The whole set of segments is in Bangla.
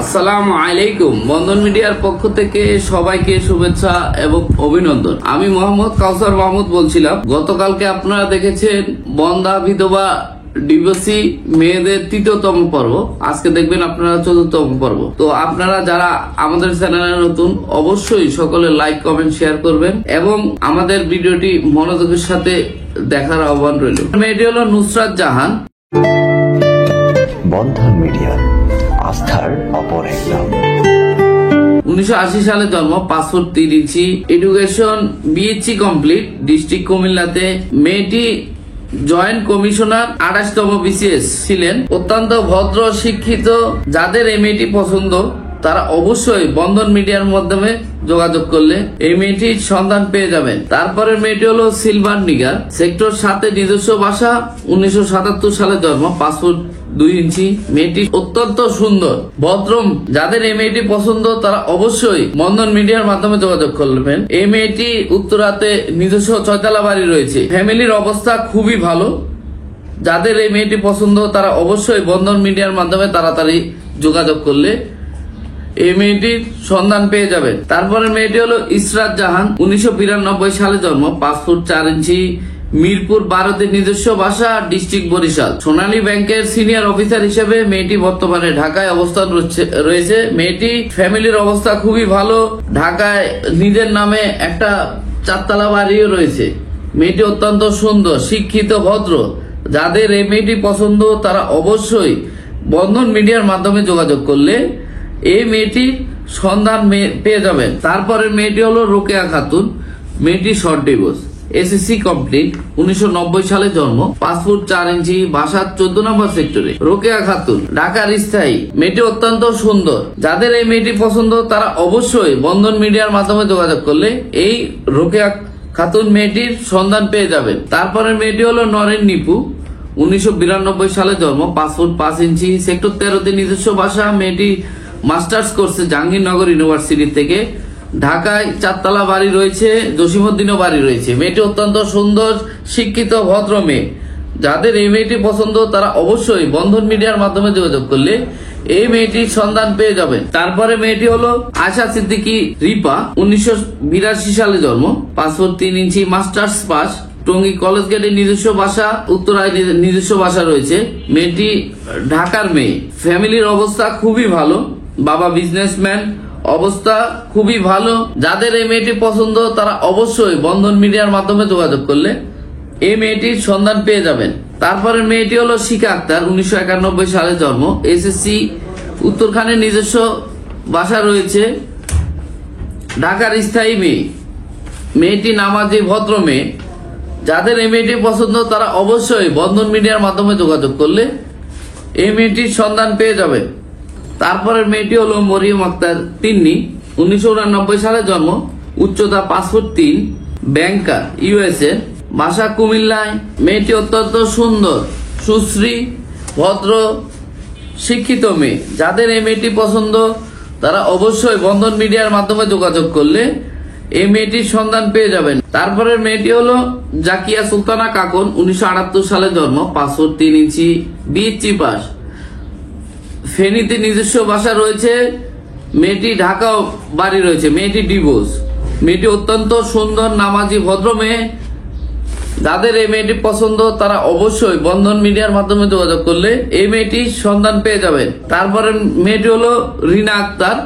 আসসালামু আলাইকুম। বন্ধন মিডিয়ার পক্ষ থেকে সবাইকে শুভেচ্ছা এবং অভিনন্দন। আমি মোহাম্মদ কাউসার মাহমুদ বলছিলাম। গতকালকে আপনারা দেখেছেন বন্ধা বিধবা ডিভোর্সি মেয়েদের ৩য়তম পর্ব, আজকে দেখবেন আপনারা ৪র্থতম পর্ব। তো আপনারা যারা আমাদের চ্যানেলে নতুন, অবশ্যই সকলে লাইক, কমেন্ট, শেয়ার করবেন এবং আমাদের ভিডিওটি মনোযোগের সাথে দেখার আহ্বান রইল। মেয়েটি হলো নুসরাত জাহান। বন্ধন মিডিয়া, আস্থার অপর এক নাম। 1980 সালে জন্ম, 5 ফুট 3 ইঞ্চি, এডুকেশন বিএসসি কমপ্লিট, ডিস্ট্রিক্ট কুমিল্লাতে। মেয়েটি জয়েন্ট কমিশনার 28তম বিসিএস ছিলেন। অত্যন্ত ভদ্র, শিক্ষিত। যাদের এই মেয়েটি পছন্দ তারা অবশ্যই বন্ধন মিডিয়ার মাধ্যমে যোগাযোগ করলে এই মেয়েটির সন্ধান পেয়ে যাবেন। তারপরে মেয়েটি হলো সিলভার নিগার, সেক্টর 7-এ নিজস্ব বাসা, 1977 সালে জন্ম, 5 ফুট 2 ইঞ্চি। মেয়েটি অত্যন্ত সুন্দর, ভদ্র। যাদের এই মেয়েটি পছন্দ তারা অবশ্যই বন্ধন মিডিয়ার মাধ্যমে যোগাযোগ করবেন। এই মেয়েটি উত্তরাতে নিজস্ব 6তলা বাড়ি রয়েছে। ফ্যামিলির অবস্থা খুবই ভালো। যাদের এই মেয়েটি পছন্দ তারা অবশ্যই বন্ধন মিডিয়ার মাধ্যমে তাড়াতাড়ি যোগাযোগ করলে এই মেয়েটির সন্ধান পেয়ে যাবেন। তারপরে মেয়েটি হলো ইসরাত জাহান, 1992 সালে জন্ম, 5 ফুট 4 ইঞ্চি, মিরপুর 12-তে নিজস্ব বাসা, ডিস্ট্রিক্ট বরিশাল। সোনালী ব্যাংকের সিনিয়র অফিসার হিসেবে মেয়েটি বর্তমানে ঢাকায় অবস্থান রয়েছে। মেয়েটি ফ্যামিলির অবস্থা খুবই ভালো। ঢাকায় নিজের নামে একটা 4তলা বাড়িও রয়েছে। মেয়েটি অত্যন্ত সুন্দর, শিক্ষিত, ভদ্র। যাদের এই মেয়েটি পছন্দ তারা অবশ্যই বন্ধন মিডিয়ার মাধ্যমে যোগাযোগ করলে এই মেয়েটির সন্ধান পেয়ে যাবেন। তারপরে মেয়েটি হলো রোকেয়া খাতুন। মেয়েটি শর্ট ডিভোর্স, এসএসসি কমপ্লিট, 1990 সালে জন্ম, 5 ফুট 4 ইঞ্চি, বাসা 14 নম্বর সেক্টরে। রোকেয়া খাতুন, ঢাকার স্থায়ী। মেয়েটি অত্যন্ত সুন্দর। যাদের এই মেয়েটি পছন্দ তারা অবশ্যই বন্ধন মিডিয়ার মাধ্যমে যোগাযোগ করলে এই রোকেয়া খাতুন মেয়েটির সন্ধান পেয়ে যাবেন। তারপরে মেয়েটি হলো নরেন নিপু, 1992 সালে জন্ম, 5 ফুট 5 ইঞ্চি, সেক্টর 13-তে নিজস্ব বাসা। মেয়েটি মাস্টার্স করছে জাহাঙ্গীরনগর ইউনিভার্সিটি থেকে। ঢাকায় 4তলা বাড়ি রয়েছে, জসিমউদ্দিনও বাড়ি রয়েছে। মেয়েটি অত্যন্ত সুন্দর, শিক্ষিত, ভদ্র মেয়ে। যাদের এই মেয়েটি পছন্দ তারা অবশ্যই বন্ধন মিডিয়ার মাধ্যমে যোগাযোগ করলে এই মেয়েটির সন্ধান পেয়ে যাবেন। তারপরে মেয়েটি হলো আয়শা সিদ্দিকী রিপা, 1982 সালে জন্ম, 5 ফুট 3 ইঞ্চি, মাস্টার্স পাস, টঙ্গী কলেজ গেটে নিজস্ব বাসা, উত্তরায় নিজস্ব বাসা রয়েছে। মেয়েটি ঢাকার মেয়ে। ফ্যামিলির অবস্থা খুবই ভালো, বাবা বিজনেসম্যান, অবস্থা খুবই ভালো। যাদের এই মেয়েটি পছন্দ তারা অবশ্যই বন্ধন মিডিয়ার মাধ্যমে যোগাযোগ করলে এই মেয়েটির সন্ধান পেয়ে যাবেন। তারপরে মেয়েটি হলো শিখা আক্তার, 1991 সালে জন্ম, এসএসসি উত্তরখানে নিজস্ব বাসা রয়েছে, ঢাকার স্থায়ী মেয়ে। মেয়েটি নামাজি, ভদ্র মেয়ে। যাদের এই মেয়েটি পছন্দ তারা অবশ্যই বন্ধন মিডিয়ার মাধ্যমে যোগাযোগ করলে এই মেয়েটির সন্ধান পেয়ে যাবে। তারপরে মেয়েটি হলো মরিয়ম আক্তার তিন্নি, 1989 সালে জন্ম, উচ্চতা 5 ফুট 3, ব্যাংকার, ইউএসএ, বাসা কুমিল্লায়। মেয়েটি অত্যন্ত সুন্দর, সুশ্রী, ভদ্র, শিক্ষিত মেয়ে। যাদের এই মেয়েটি পছন্দ তারা অবশ্যই বন্ধন মিডিয়ার মাধ্যমে যোগাযোগ করলে এই মেয়েটির সন্ধান পেয়ে যাবেন। তারপরে মেয়েটি হলো জাকিয়া সুলতানা কাকন, 1978 সালে জন্ম, 5 ফুট 3 ইঞ্চি, বিএসসি পাস, ফেনীতে নিজস্ব বাসা রয়েছে। মেয়েটি ঢাকা বাড়ি রয়েছে। মেয়েটি ডিভোর্স। মেয়েটি অত্যন্ত সুন্দর, নামাজি, ভদ্র মেয়ে। যাদের এই মেয়েটি পছন্দ তারা অবশ্যই বন্ধন মিডিয়ার মাধ্যমে যোগাযোগ করলে এই মেয়েটির সন্ধান পেয়ে যাবেন। তারপরে মেয়েটি হলো রিনা আক্তার,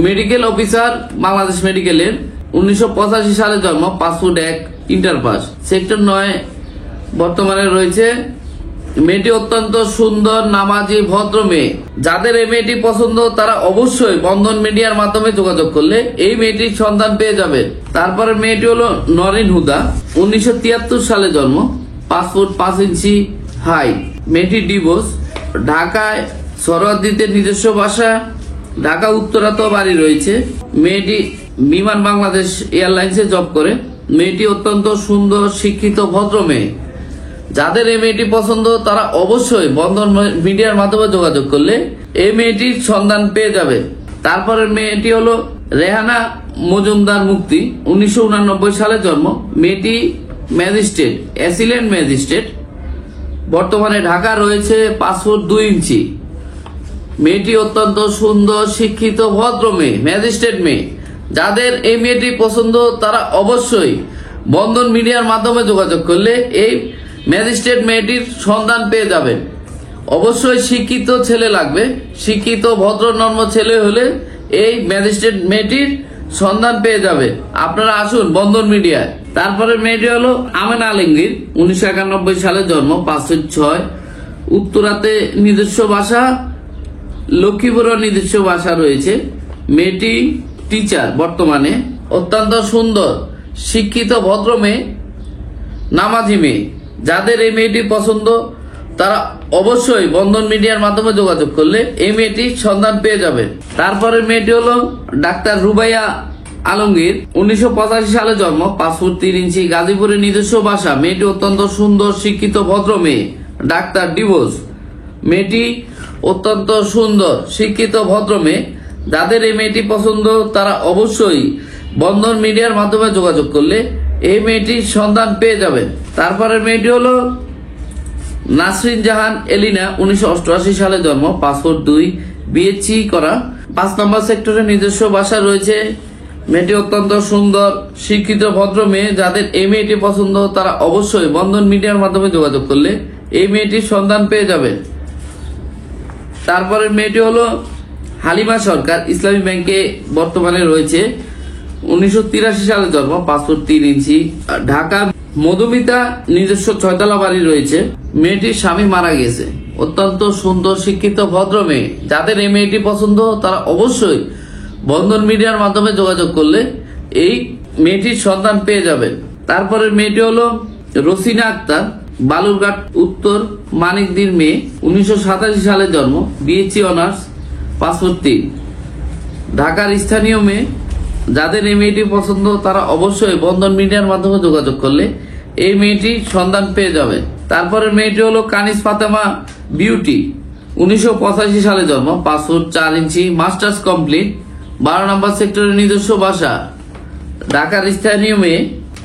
মেডিকেল অফিসার, বাংলাদেশ মেডিকেলের, 1985 সালে জন্ম, 5 ফুট 1, ইন্টার পাস, সেক্টর 9 বর্তমানে রয়েছে। মেয়েটি অত্যন্ত সুন্দর, নামাজি, ভদ্র মেয়ে। যাদের এই মেয়েটি পছন্দ তারা অবশ্যই বন্ধন মিডিয়ার মাধ্যমে যোগাযোগ করলে এই মেয়েটির সন্ধান পেয়ে যাবে। তারপরে মেয়েটি হলো নরিন হুদা, 1973 সালে জন্ম, 5 ফুট 5 ইঞ্চি, হাইট। মেয়েটি ডিভোর্স, ঢাকায় সরোয়ার্দীতে নিজস্ব বাসা, ঢাকা উত্তরাতেও বাড়ি রয়েছে। মেয়েটি বিমান বাংলাদেশ এয়ারলাইন্সে জব করে। মেয়েটি অত্যন্ত সুন্দর, শিক্ষিত, ভদ্র মেয়ে। যাদের এই মেয়েটি পছন্দ তারা অবশ্যই বন্ধন মিডিয়ার মাধ্যমে যোগাযোগ করলে এই মেয়েটির সন্ধান পেয়ে যাবে। তারপরে মেয়েটি হলো রেহানা মজুমদার মুক্তি, 1989 সালে জন্ম। মেয়েটি ম্যাজিস্ট্রেট, অ্যাসিস্ট্যান্ট ম্যাজিস্ট্রেট, বর্তমানে ঢাকা রয়েছে, 5 ফুট 2 ইঞ্চি। মেয়েটি অত্যন্ত সুন্দর, শিক্ষিত, ভদ্র মেয়ে, ম্যাজিস্ট্রেট মেয়ে। যাদের এই মেয়েটি পছন্দ তারা অবশ্যই বন্ধন মিডিয়ার মাধ্যমে যোগাযোগ করলে এই ম্যাজিস্ট্রেট মেয়েটির সন্ধান পেয়ে যাবেন। অবশ্যই শিক্ষিত ছেলে লাগবে। শিক্ষিত, ভদ্র, নম্র ছেলে হলে এই ম্যাজিস্ট্রেট মেয়েটির সন্ধান পেয়ে যাবে। আপনারা আসুন বন্ধন মিডিয়ায়। তারপরে মেয়েটি হলো আমেনা আলমগীর, 1991 সালে জন্ম, 5'6", উত্তরাতে নিজস্ব বাসা, লক্ষ্মীপুরে নিজস্ব বাসা রয়েছে। মেয়েটি টিচার বর্তমানে। অত্যন্ত সুন্দর, শিক্ষিত, ভদ্র মেয়ে, নামাজি মেয়ে। যাদের এই মেয়েটি পছন্দ তারা অবশ্যই বন্ধন মিডিয়ার মাধ্যমে যোগাযোগ করলে এই মেয়েটির সন্ধান পেয়ে যাবে। তারপরে মেয়েটি হলো ডাক্তার রুবাইয়া আলমগীর, 1985 সালে জন্ম, 5 ফুট 3 ইঞ্চি, গাজীপুরের নিজস্ব বাসা। মেয়েটি অত্যন্ত সুন্দর, শিক্ষিত, ভদ্র মেয়ে, ডাক্তার, ডিভোর্স। মেয়েটি অত্যন্ত সুন্দর, শিক্ষিত, ভদ্র মেয়ে। যাদের এই মেয়েটি পছন্দ তারা অবশ্যই বন্ধন মিডিয়ার মাধ্যমে যোগাযোগ করলে এই মেয়েটির সন্ধান পেয়ে যাবেন। তারপরে মেয়েটি হলো নাসরিন জাহান এলিনা, 1988 সালে জন্ম, 5 ফুট 2, বিএসসি করা, 5 নম্বর সেক্টরে নিজস্ব বাসা রয়েছে। মেয়েটি অত্যন্ত সুন্দর, শিক্ষিত, ভদ্র মেয়ে। যাদের এই মেয়েটি পছন্দ তারা অবশ্যই বন্ধন মিডিয়ার মাধ্যমে যোগাযোগ করলে এই মেয়েটির সন্ধান পেয়ে যাবে। তারপরে মেয়েটি হলো হালিমা সরকার, ইসলামী ব্যাংকে বর্তমানে রয়েছে, 1983 সালে জন্ম, 5 ফুট 3 ইঞ্চি, ঢাকা। মধুমিতা নিজস্ব 6তলা বাড়ি রয়েছে। মেয়েটির স্বামী মারা গেছে। অত্যন্ত সুন্দর, শিক্ষিত, ভদ্র মেয়ে। যাদের এই মেয়েটি পছন্দ তারা অবশ্যই বন্ধন মিডিয়ার মাধ্যমে যোগাযোগ করলে এই মেয়েটির সন্ধান পেয়ে যাবেন। তারপরে মেয়েটি হলো রসিনা আক্তার, বালুরঘাট উত্তর, মানিকদির মেয়ে, 1987 সালে জন্ম, বিএসসি অনার্স, 5 ফুট 3, ঢাকার স্থানীয় মেয়ে। যাদের এই মেয়েটি পছন্দ তারা অবশ্যই বন্ধন মিডিয়ার মাধ্যমে যোগাযোগ করলে এই মেয়েটির সন্ধান পেয়ে যাবে। তারপরে মেয়েটি হলো কানিস ফাতেমা বিউটি, 1985 সালে জন্ম, 5 ফুট 4 ইঞ্চি, মাস্টার্স কমপ্লিট, 12 নম্বর সেক্টরের নিজস্ব বাসা, ঢাকার স্থানীয় মেয়ে।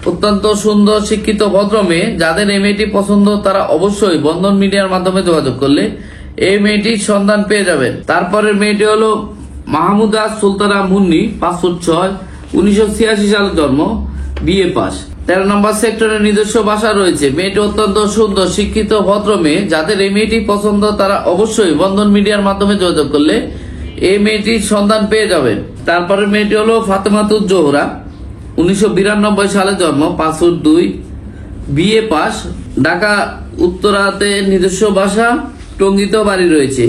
অত্যন্ত সুন্দর, শিক্ষিত, ভদ্র মেয়ে। যাদের এই মেয়েটি পছন্দ তারা অবশ্যই বন্ধন মিডিয়ার মাধ্যমে যোগাযোগ করলে এই মেয়েটির সন্ধান পেয়ে যাবেন। তারপরে মেয়েটি হলো মাহমুদা সুলতানা মুন্নি, 5 ফুট 6, 1986 সালে জন্ম, বিএ পাস, 13 নম্বর সেক্টরে নিজস্ব বাসা রয়েছে। মেয়েটি অত্যন্ত সুন্দর, শিক্ষিত, ভদ্র মেয়ে। যাদের এই মেয়েটি পছন্দ তারা অবশ্যই বন্ধন মিডিয়ার মাধ্যমে যোগাযোগ করলে এই মেয়েটির সন্ধান পেয়ে যাবেন। তারপরে মেয়েটি হলো ফাতেমাতুজ জোহরা, 1992 সালে জন্ম, 5 ফুট 2, বিএ পাস, ঢাকা উত্তরাতে নিজস্ব বাসা, টঙ্গীতে বাড়ি রয়েছে।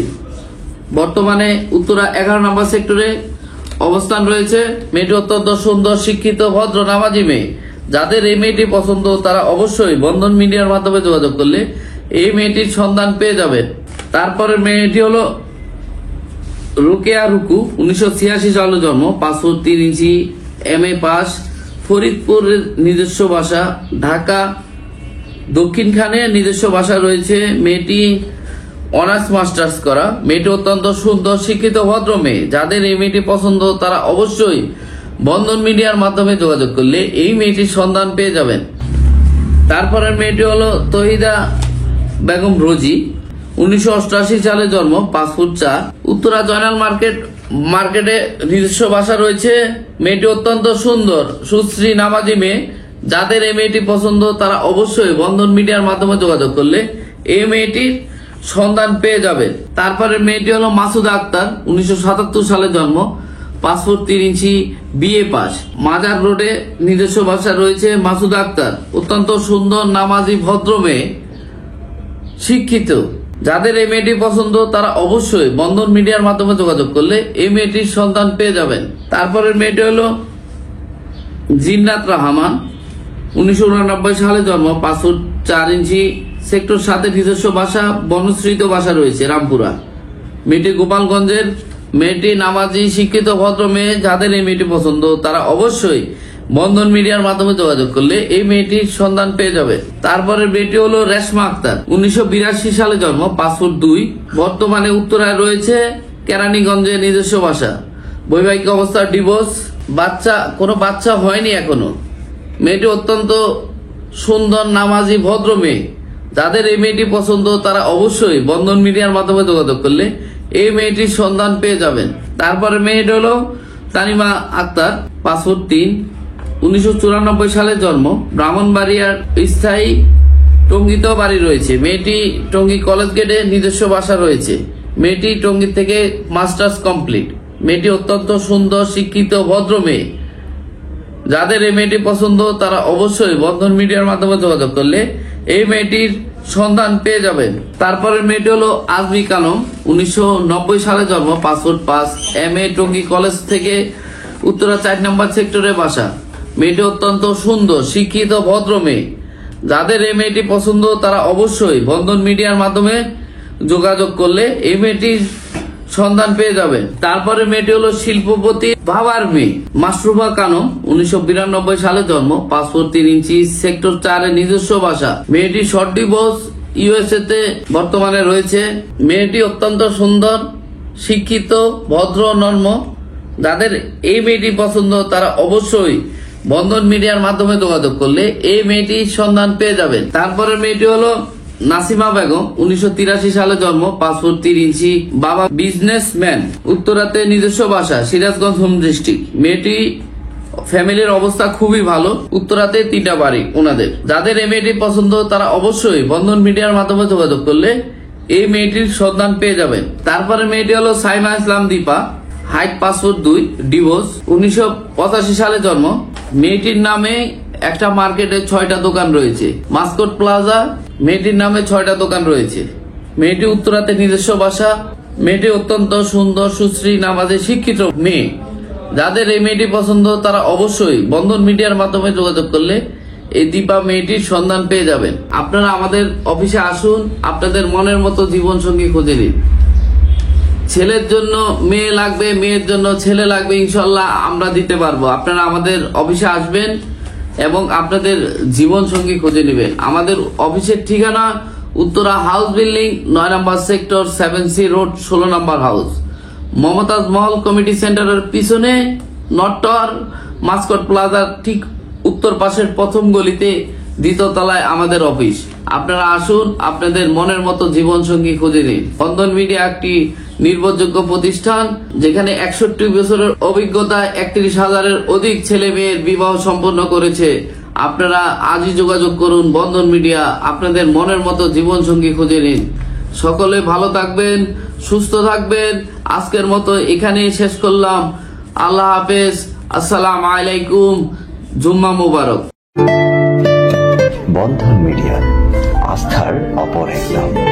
বর্তমানে উত্তরা 11 নম্বর সেক্টরে অবস্থান রয়েছে। মেয়েটি অত্যন্ত সুন্দর, শিক্ষিত, ভদ্র, নামাজি মেয়ে। যাদের এই মেয়েটি পছন্দ তারা অবশ্যই বন্ধন মিডিয়ার মাধ্যমে যোগাযোগ করলে এই মেয়েটির সন্ধান পেয়ে যাবেন। তারপরে মেয়েটি হলো রুকেয়া রুকু, 1986 সালে জন্ম, 5 ফুট 3 ইঞ্চি, এমএ পাস, ফরিদপুরের নিজস্ব বাসা, ঢাকা দক্ষিণখানে নিজস্ব বাসা রয়েছে। মেয়েটি অনার্স মাস্টার্স করা। মেয়েটি অত্যন্ত সুন্দর, শিক্ষিত, ভদ্র মেয়ে। যাদের এই মেয়েটি পছন্দ তারা অবশ্যই বন্ধন মিডিয়ার মাধ্যমে যোগাযোগ করলে এই মেয়েটির সন্ধান পেয়ে যাবেন। তারপরে মেয়েটি হলো তহিদা বেগম রোজি, 1988 সালে জন্ম, 5 ফুট 4, উত্তরা জয়নাল মার্কেটে নিজস্ব বাসা রয়েছে। মেয়েটি অত্যন্ত সুন্দর, সুশ্রী, নামাজি মেয়ে। যাদের এই মেয়েটি পছন্দ তারা অবশ্যই বন্ধন মিডিয়ার মাধ্যমে যোগাযোগ করলে এই মেয়েটির সন্ধান পেয়ে যাবে। তারপরে মেয়েটি হলো মাসুদা আক্তার, 1977 সালে জন্ম, 5 ফুট 3 ইঞ্চি, বিএ পাস, মাজার রোডে নিজস্ব বাসা রয়েছে। মাসুদা আক্তার অত্যন্ত সুন্দর, নামাজি, ভদ্র মেয়ে, শিক্ষিত। যাদের এই মেয়েটি পছন্দ তারা অবশ্যই বন্ধন মিডিয়ার মাধ্যমে যোগাযোগ করলে এই মেয়েটির সন্ধান পেয়ে যাবেন। তারপরে মেয়েটি হলো জিন্নাত রহমান, 1989 সালে জন্ম, 5 ফুট 4 ইঞ্চি, সেক্টর 7 নিজস্ব বাসা, বনশ্রীত বাসা রয়েছে, রামপুরা। মেয়েটি গোপালগঞ্জের। মেয়েটি নামাজি, শিক্ষিত, ভদ্র মেয়ে। যাদের এই মেয়েটি পছন্দ তারা অবশ্যই বন্ধন মিডিয়ার মাধ্যমে যোগাযোগ করলে এই মেয়েটির সন্ধান পেয়ে যাবে। তারপরে মেয়েটি হলো রেশমা আক্তার, 1982 সালে জন্ম, 5 ফুট 2, বর্তমানে উত্তরায় রয়েছে, কেরানীগঞ্জে নিজস্ব বাসা, বৈবাহিক অবস্থা, ডিভোর্স, কোনো বাচ্চা হয়নি এখনো। মেয়েটি অত্যন্ত সুন্দর, নামাজি, ভদ্র মেয়ে। যাদের এই মেয়েটি পছন্দ তারা অবশ্যই বন্ধন মিডিয়ার মাধ্যমে যোগাযোগ করলে এই মেয়েটির সন্ধান পেয়ে যাবেন। তারপরে মেয়েটি হলো তানিমা আক্তার, পাসপোর্ট 3, 1994 সালে জন্ম, ব্রাহ্মণবাড়িয়ার স্থায়ী টঙ্গীতে বাড়ি রয়েছে। মেয়েটি টঙ্গী কলেজ গেটে নিজস্ব বাসা রয়েছে। মেয়েটি টঙ্গী থেকে মাস্টার্স কমপ্লিট। মেয়েটি অত্যন্ত সুন্দর, শিক্ষিত, ভদ্র মেয়ে। যাদের এই মেয়েটি পছন্দ তারা অবশ্যই বন্ধন মিডিয়ার মাধ্যমে যোগাযোগ করলে এই মেয়েটির সন্ধান পেয়ে যাবেন। তারপরে মেয়েটি হলো আজমি কানম, 1990 সালে জন্ম, পাসপোর্ট 5, MA টঙ্গী কলেজ থেকে উত্তরা 4 নম্বর সেক্টরে বাসা। মেয়েটি অত্যন্ত সুন্দর, শিক্ষিত, ভদ্র মেয়ে। যাদের এই মেয়েটি পছন্দ তারা অবশ্যই বন্ধন মিডিয়ার মাধ্যমে যোগাযোগ করলে এই মেয়েটির সন্ধান পেয়ে যাবেন। তারপরে মেয়েটি হলো শিল্পপতি বাবার মেয়ে, মাসরুফা কানম, 1992 সালে জন্ম, পাসপোর্ট 3 ইঞ্চি, সেক্টর 4 এ নিজস্ব বাসা। মেয়েটি শর্ট ডিভোর্স USA তে বর্তমানে রয়েছে। মেয়েটি অত্যন্ত সুন্দর, শিক্ষিত, ভদ্র, নর্ম। যাদের এই মেয়েটি পছন্দ তারা অবশ্যই বন্ধন মিডিয়ার মাধ্যমে যোগাযোগ করলে এই মেয়েটির সন্ধান পেয়ে যাবেন। তারপরে মেয়েটি হলো নাসিমা বেগম, 1983 সালে জন্ম, পাসপোর্ট 3 ইঞ্চি, বাবা বিজনেসম্যান, উত্তরাতে নিজস্ব বাসা, সিরাজগঞ্জ হোম ডিস্ট্রিক্ট। মেয়েটি ফ্যামিলির অবস্থা খুবই ভালো। উত্তরাতে 3টা বাড়ি ওনাদের। যাদের এই মেয়েটি পছন্দ তারা অবশ্যই বন্ধন মিডিয়ার মাধ্যমে যোগাযোগ করলে এই মেয়েটির সন্ধান পেয়ে যাবেন। তারপরে মেয়েটি হলো সাইমা ইসলাম দীপা, হাইট পাসপোর্ট 2, ডিভোর্স, 1985 সালে জন্ম। মেয়েটির নামে একটা মার্কেটে 6টা দোকান রয়েছে, মাস্কট প্লাজা। মেয়েটির নামে 6টা দোকান রয়েছে। মেয়েটি উত্তরাতে নিজস্ব বাসা। মেয়েটি অত্যন্ত সুন্দর, সুশ্রী, নামাজে শিক্ষিত মেয়ে। যাদের এই মেয়েটি পছন্দ তারা অবশ্যই বন্ধন মিডিয়ার মাধ্যমে যোগাযোগ করলে এই দীপা মেয়েটির সন্ধান পেয়ে যাবেন। আপনারা আমাদের অফিসে আসুন, আপনাদের মনের মতো জীবন সঙ্গী খুঁজে নিন। ছেলের জন্য মেয়ে লাগবে, মেয়ের জন্য ছেলে লাগবে, ইনশাল্লাহ আমরা দিতে পারবো। আপনারা আমাদের অফিসে আসবেন এবং আপনাদের জীবন সঙ্গী খুঁজে নেবেন। আমাদের অফিসের ঠিকানা উত্তরা হাউস বিল্ডিং, 9 নম্বর সেক্টর, 7C রোড, 16 নম্বর হাউস, মমতাজ মহল কমিটি সেন্টারের পিছনে, নর্থ টাওয়ার, মাস্কট প্লাজার ঠিক উত্তর পাশের প্রথম গলিতে 2য় তলায় আমাদের অফিস। আপনারা আসুন, আপনাদের মনের মতো জীবন সঙ্গী খুঁজে নিন। বন্ধন মিডিয়া একটি নির্ভরযোগ্য প্রতিষ্ঠান যেখানে 61 বছরের অভিজ্ঞতায় 31,000-এর অধিক ছেলে মেয়ের বিবাহ সম্পন্ন করেছে। আপনারা আজই যোগাযোগ করুন বন্ধন মিডিয়া, আপনাদের মনের মতো জীবন সঙ্গী খুঁজে নিন। সকলে ভালো থাকবেন, সুস্থ থাকবেন। আজকের মতো এখানেই শেষ করলাম। আল্লাহ হাফেজ, আসসালামু আলাইকুম, জুম্মা মুবারক। বন্ধন মিডিয়া, আস্থার অপর এক নাম।